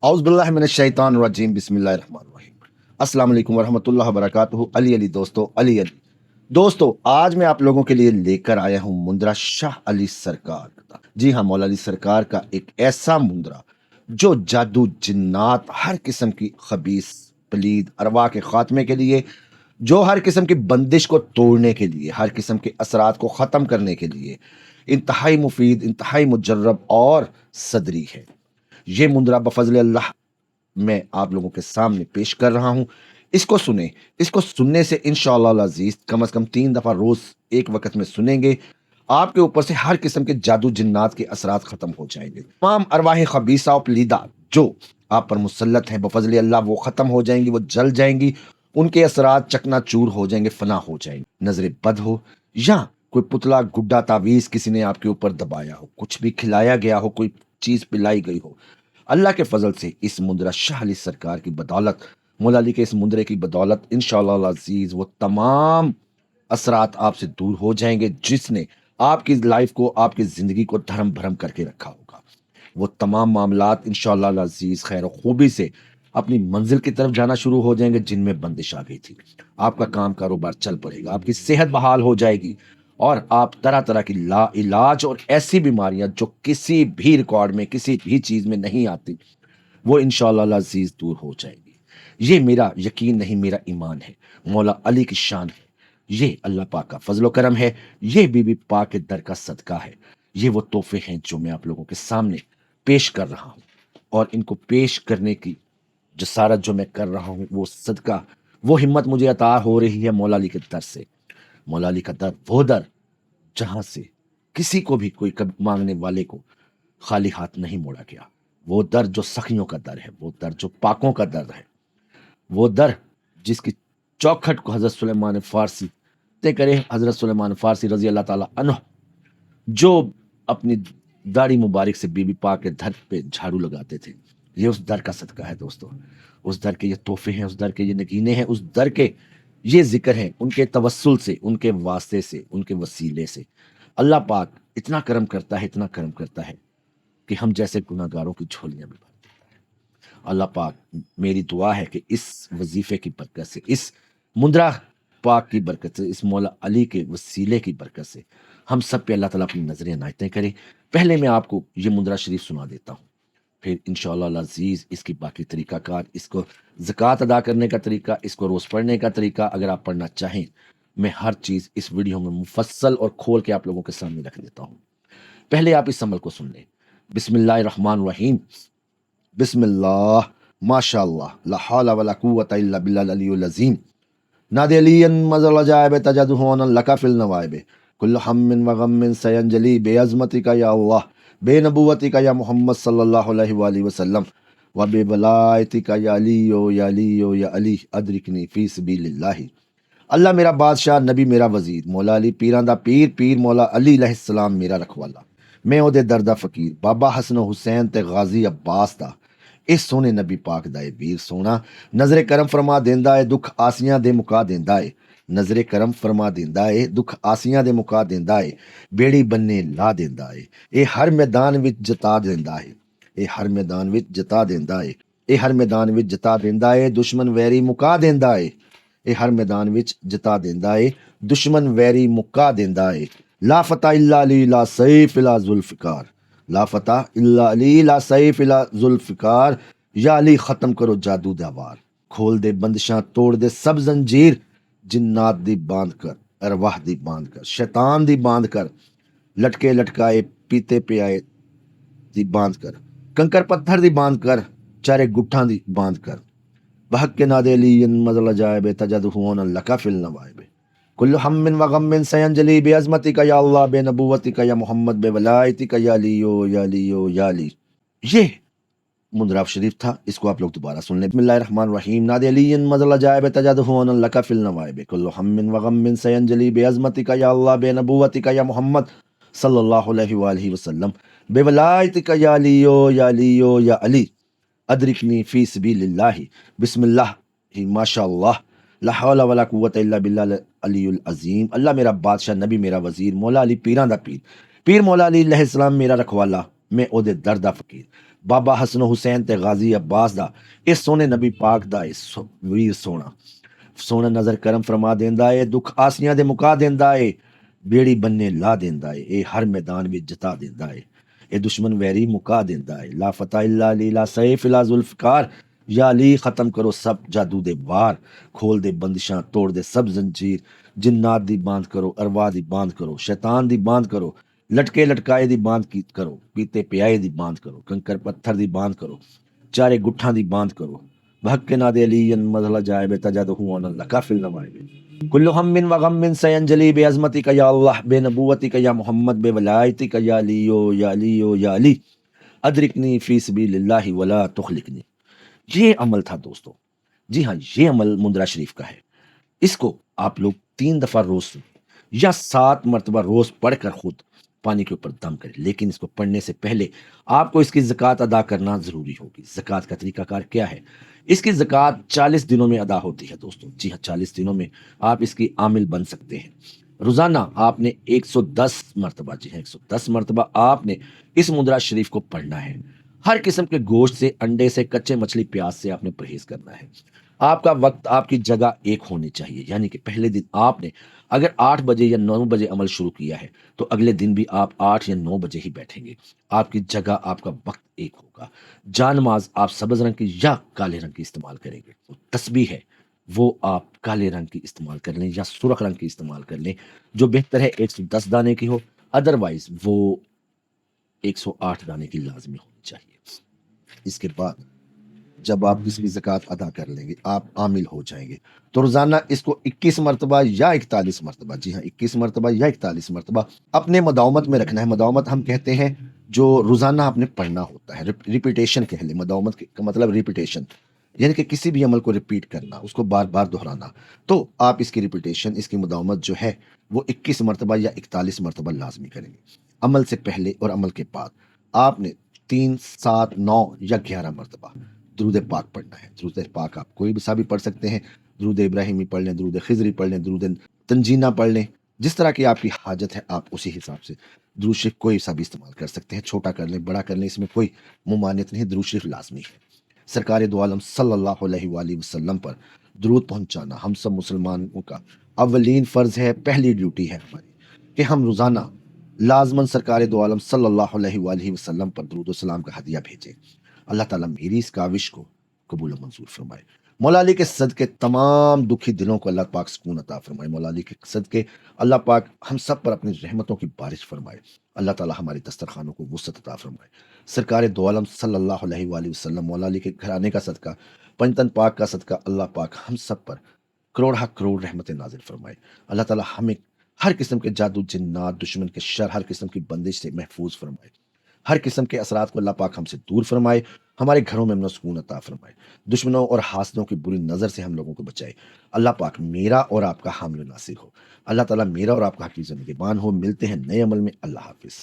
औज़ुबिल्लाहिमिनश्शैतानिर्रजीम बिस्मिल्लाहिर्रहमानिर्रहीम। अस्सलाम वालेकुम वरहमतुल्लाहि वबरकातुहू। अली अली दोस्तों, अली अली दोस्तों, आज मैं आप लोगों के लिए लेकर आया हूँ मुंद्रा शाह अली सरकार का। जी हाँ, मौला अली सरकार का एक ऐसा मुंद्रा जो जादू, जिन्नात, हर किस्म की खबीस पलीद अरवा के खात्मे के लिए, जो हर किस्म की बंदिश को तोड़ने के लिए, हर किस्म के असरात को ख़त्म करने के लिए इंतहाई मुफीद, इंतहाई मुजर्रब और सदरी है। ये मुंद्रा बफज़ल अल्लाह मैं आप लोगों के सामने पेश कर रहा हूँ। इसको सुने। इसको सुनने से इंशाअल्लाह अज़ीज़ कम से कम 3 दफ़ा रोज़ एक वक़्त में सुनेंगे, आपके ऊपर से हर किस्म के जादू जिन्नात के असरात ख़त्म हो जाएँगे। तमाम अरवाह ख़बीसा और पलीदा जो आप पर मुसल्लत हैं बफ़ज़ल अल्लाह वो ख़त्म हो जाएँगी, वो जल जाएँगी, उनके असरात चकनाचूर हो जाएँगे, फ़ना हो जाएँगे। नज़र बद हो या कोई पुतला, गुड्डा, तावीज़ किसी ने आपके ऊपर दबाया हो, कुछ भी खिलाया गया हो, कोई चीज़ पिलाई गई हो, अल्लाह के फजल से इस मुंद्रा शाह अली सरकार की बदौलत, मौला अली के इस मुंद्रे की बदौलत इंशाअल्लाह अज़ीज़ वो तमाम असरात आपसे दूर हो जाएंगे जिसने आपकी लाइफ को, आपकी ज़िंदगी को धर्म भरम करके रखा होगा। वो तमाम मामलात इंशाअल्लाह अज़ीज़ खैर और खूबी से अपनी मंजिल की तरफ जाना शुरू हो जाएंगे जिनमें बंदिश आ गई थी। आपका काम कारोबार चल पड़ेगा, आपकी सेहत बहाल हो जाएगी और आप तरह तरह की ला इलाज और ऐसी बीमारियां जो किसी भी रिकॉर्ड में, किसी भी चीज़ में नहीं आती, वो इंशाअल्लाह अज़ीज़ दूर हो जाएगी। ये मेरा यकीन नहीं, मेरा ईमान है, मौला अली की शान है, ये अल्लाह पाक का फजल व करम है, ये बीबी पाक के दर का सदका है। ये वो तोहफे हैं जो मैं आप लोगों के सामने पेश कर रहा हूँ और इनको पेश करने की जसारत जो मैं कर रहा हूँ, वो सदका, वो हिम्मत मुझे अता हो रही है मौला अली के दर से। मौला अली का दर वो दर जहां से किसी को भी, कोई कभी मांगने वाले को खाली हाथ नहीं मोड़ा गया। वो दर जो सखियों का दर है, वो दर जो पाकों का दर है, वो दर जिसकी चौखट को हजरत सुलेमान फारसी तय करे, हजरत सुलेमान फारसी रजी अल्लाह ताला अन्हु, जो अपनी दाढ़ी मुबारक से बीबी पाक के दर पे झाड़ू लगाते थे। ये उस दर का सदका है दोस्तों। उस दर के ये तोहफे हैं, उस दर के ये नगीने हैं, उस दर के ये जिक्र हैं, उनके तवस्सुल से, उनके वास्ते से, उनके वसीले से अल्लाह पाक इतना करम करता है, इतना करम करता है कि हम जैसे गुनाहगारों की झोलियां भी भर देता है। अल्लाह पाक, मेरी दुआ है कि इस वजीफे की बरकत से, इस मुंद्रा पाक की बरकत से, इस मौला अली के वसीले की बरकत से हम सब पे अल्लाह ताला अपनी नजरें इनायतें करे। पहले मैं आपको ये मुंद्रा शरीफ सुना देता हूँ, फिर इंशाअल्लाह अज़ीज़ इसकी बाकी तरीक़ाकार, इसको ज़कात अदा करने का तरीका, इसको रोज़ पढ़ने का तरीका अगर आप पढ़ना चाहें, मैं हर चीज़ इस वीडियो में मुफस्सल और खोल के आप लोगों के सामने रख देता हूँ। पहले आप इस अमल को सुन लें। बिस्मिल्लाहिर्रहमानिर्रहीम। बिस्मिल्लाह, माशाअल्लाह, ला हौला वला कुव्वता इल्ला बिल्लाहिल अलिय्युल अज़ीम। नादियलियन मज़ल अजाइब तजदहुन लका फिल नवाइब कुल्लु हम्मिन व गम्मिन सयंजली बेअज़मतिका या अल्लाह बेनबुव्वतिका या मोहम्मद सल्लल्लाहु अलैहि वसल्लम व बेवलायतिका या अली अदरिकनी फी सबीलिल्लाह। अल्लाह मेरा बादशाह, नबी मेरा वजीर, मौला अली पीरां दा पीर, पीर मौला अली अलैहिस्सलाम मेरा रखवाला, मैं ओदे दरदा फकीर, बाबा हसन हुसैन ते गाजी अब्बास दा इस सोने नबी पाक दा ए वीर सोना नजरे करम फरमा देंदा है, दुख आसियां दे मुका देंदा है। नजरे करम फरमा देंदा है, दुख आसियां दे मुका देंदा है, बेड़ी बन्ने ला देंदा है, ए हर मैदान विच जता देंदा है, ए हर मैदान विच जता देंदा है, ए हर मैदान विच जता देंदा है, दुश्मन वैरी मुका देंदा है, ए हर मैदान विच जता देंदा है, दुश्मन वैरी मुका देंदा है। ला फता इल्ला अली ला सैफ इला जुल्फिकार, ला फता इल्ला अली ला सैफ इला जुल्फिकार, या अली खत्म करो जादू दा वार, खोल दे बंदिशां, तोड़ दे सब जंजीर, जिन्नात दी बांध कर, अरवाह दी बांध कर, शैतान दी बांध कर, लटके लटकाए पीते पियाए दी बांध कर, कंकर पत्थर दी बांध कर, चारे गुट्ठां दी बांध कर, बहक के नादे लीन मजल जाए तजदहुन लका फिल नवाइब कुल्लु हम्मिन व गम्मिन सयंजली बेअज़मतिका या अल्लाह बेनबुव्वतिका या मोहम्मद बेवलायतिका या अली। ये मुंद्रा शरीफ था, इसको आप लोग दोबारा सुन लें। बिस्मिल्लाहिर्रहमानिर्रहीम। नादे अलीन मजल जाए तजदहुन लका फिल नवाइब कुल्लु हम्मिन व गम्मिन सयंजली बेअज़मतिका या अल्लाह बेनबुव्वतिका या मोहम्मद सल्लल्लाहु अलैहि वसल्लम बेवलायतिका या अली अदरिकनी फी सबीलिल्लाह। बिस्मिल्लाह ही माशाअल्लाह, ला हौला वला कुव्वता इल्ला बिल्लाहिल अलियुल अज़ीम। अल्लाह मेरा बादशाह, नबी मेरा वजीर, मौला अली पीरां दा पीर, पीर मौला अली अलैहिस्सलाम मेरा रखवाला, मैं ओदे दर दा फकीर, बाबा हसन हुसैन ते गाजी अब्बास दा ਇਹ ਸੋਹਣੇ ਨਬੀ ਪਾਕ ਦਾ ਇਹ ਵੀਰ ਸੋਹਣਾ ਸੋਹਣਾ ਨਜ਼ਰ ਕਰਮ ਫਰਮਾ ਦਿੰਦਾ ਏ, ਦੁੱਖ ਆਸੀਆਂ ਦੇ ਮੁਕਾ ਦਿੰਦਾ ਏ, ਬੇੜੀ ਬੰਨੇ ਲਾ ਦਿੰਦਾ ਏ, ਇਹ ਹਰ ਮੈਦਾਨ ਵਿੱਚ ਜਿਤਾ ਦਿੰਦਾ ਏ, ਇਹ ਦੁਸ਼ਮਨ ਵੈਰੀ ਮੁਕਾ ਦਿੰਦਾ ਏ। ਲਾ ਫਤਹ ਇਲਾ ਅਲੀ ਲਾ ਸੈਫ ਇਲਾ ਜ਼ੁਲਫਕਾਰ, या अली खत्म करो सब जादू दे वार, खोल दे बंदिशां तोड़ दे सब जंजीर, जिन्नात दी बांध करो अरवाह दी बांध करो, शैतान दी बांध करो, लटके लटकाए दी बांध की करो, पीते पियाए दी बांध करो, कंकर पत्थर दी बांध करो, चारे गुट्ठां दी बांध करो, भक्के ना दे अलीयन मजला जाए बे तजादहु अन अल्लाह काफिल नमाए कुल्लु हम्मिन व गम्मिन सयंजली बे अज़मतिका या अल्लाह बे नबुवतिका या मोहम्मद बे वलायतिका या अलियो या अलियो या अली अदरिकनी फी सबीलिल्लाहि वला तुखलिकनी। ये अमल था दोस्तों। जी हाँ, ये अमल मुंद्रा शरीफ का है। इसको आप लोग 3 दफा रोज या 7 मरतबा रोज पढ़कर खुद पानी के ऊपर दम करें, लेकिन इसको पढ़ने से पहले आपको इसकी ज़कात अदा करना जरूरी होगी। ज़कात का तरीकाकार क्या है? इसकी ज़कात 40 दिनों में अदा होती है दोस्तों। जी हाँ, 40 दिनों में आप इसकी आमिल बन सकते हैं। रोजाना आपने 110 मरतबा, जी हाँ 110 मरतबा आपने इस मुद्रा शरीफ को पढ़ना है। हर किस्म के गोश्त से, अंडे से, कच्चे मछली प्याज से आपने परहेज करना है। आपका वक्त, आपकी जगह एक होनी चाहिए, यानी कि पहले दिन आपने अगर 8 बजे या 9 बजे अमल शुरू किया है तो अगले दिन भी आप 8 या 9 बजे ही बैठेंगे। आपकी जगह, आपका वक्त एक होगा। जानमाज आप सब्ज रंग की या काले रंग की इस्तेमाल करेंगे। तो तस्बीह है वो आप काले रंग की इस्तेमाल कर लें या सुर्ख रंग की इस्तेमाल कर लें, जो बेहतर है 110 दाने की हो, अदरवाइज वो 108 दाने की लाजमी होनी चाहिए। इसके बाद जब आप इसकी ज़कात अदा कर लेंगे, आप आमिल हो जाएंगे, तो रोज़ाना इसको 21 मरतबा या 41 मरतबा, जी हाँ 21 मरतबा या 41 मरतबा अपने मदावमत में रखना है। मदावमत हम कहते हैं जो रोज़ाना आपने पढ़ना होता है। रिपीटेशन कह ले, मदावमत का मतलब रिपीटेशन, यानी कि किसी भी अमल को रिपीट करना, उसको बार बार दोहराना। तो आप इसकी रिपीटेशन, इसकी मुदावमत जो है वो 21 मरतबा या 41 मरतबा लाजमी करेंगे। अमल से पहले और अमल के बाद आपने 3, 7, 9 या 11 मरतबा दरूद पाक पढ़ना है। दरूद पाक आप कोई भी सा भी पढ़ सकते हैं। दरूद इब्राहिमी पढ़ लें, दरूद खिजरी पढ़ लें, दरूद तंजीना पढ़ लें, जिस तरह की आपकी हाजत है आप उसी हिसाब से दरूद शरीफ कोई सा भी इस्तेमाल कर सकते हैं। छोटा कर लें, बड़ा कर लें, इसमें कोई मुमानियत नहीं। दरूद शरीफ लाजमी है। सरकार दो आलम सल्लल्लाहु अलैहि वसल्लम पर दरूद पहुंचाना हम सब मुसलमानों का अवलीन फ़र्ज़ है, पहली ड्यूटी है हमारी कि हम रोज़ाना लाजमन सरकार दो आलम सल्लल्लाहु अलैहि वसल्लम पर दरूद सलाम का हदिया भेजें। अल्लाह ताला मेरी इस काविश को कबूल और मंजूर फरमाए। मौला अली के सदके तमाम दुखी दिलों को अल्लाह पाक सुकून अता फरमाए। मौला अली के सदके अल्लाह पाक हम सब पर अपनी रहमतों की बारिश फरमाए। अल्लाह ताला हमारे दस्तरखानों को वुसअत अता फरमाए। सरकार दो आलम सल्लल्लाहु अलैहि वसल्लम मौला अली के घराने का सदका, पंजतन पाक का सदका अल्लाह पाक हम सब पर करोड़ हा करोड़ रहमतें नाजिल फरमाए। अल्लाह ताला हमें हर किस्म के जादू, जिन्नात, दुश्मन के शर, हर किस्म की बंदिश से महफूज फरमाए। हर किस्म के असरात को अल्लाह पाक हमसे दूर फरमाए। हमारे घरों में अमन सुकून अता फरमाए। दुश्मनों और हासदों की बुरी नज़र से हम लोगों को बचाए। अल्लाह पाक मेरा और आपका हामिल नासिर हो। अल्लाह ताला मेरा और आपका हकीज़ निगहबान हो। मिलते हैं नए अमल में। अल्लाह हाफिज़।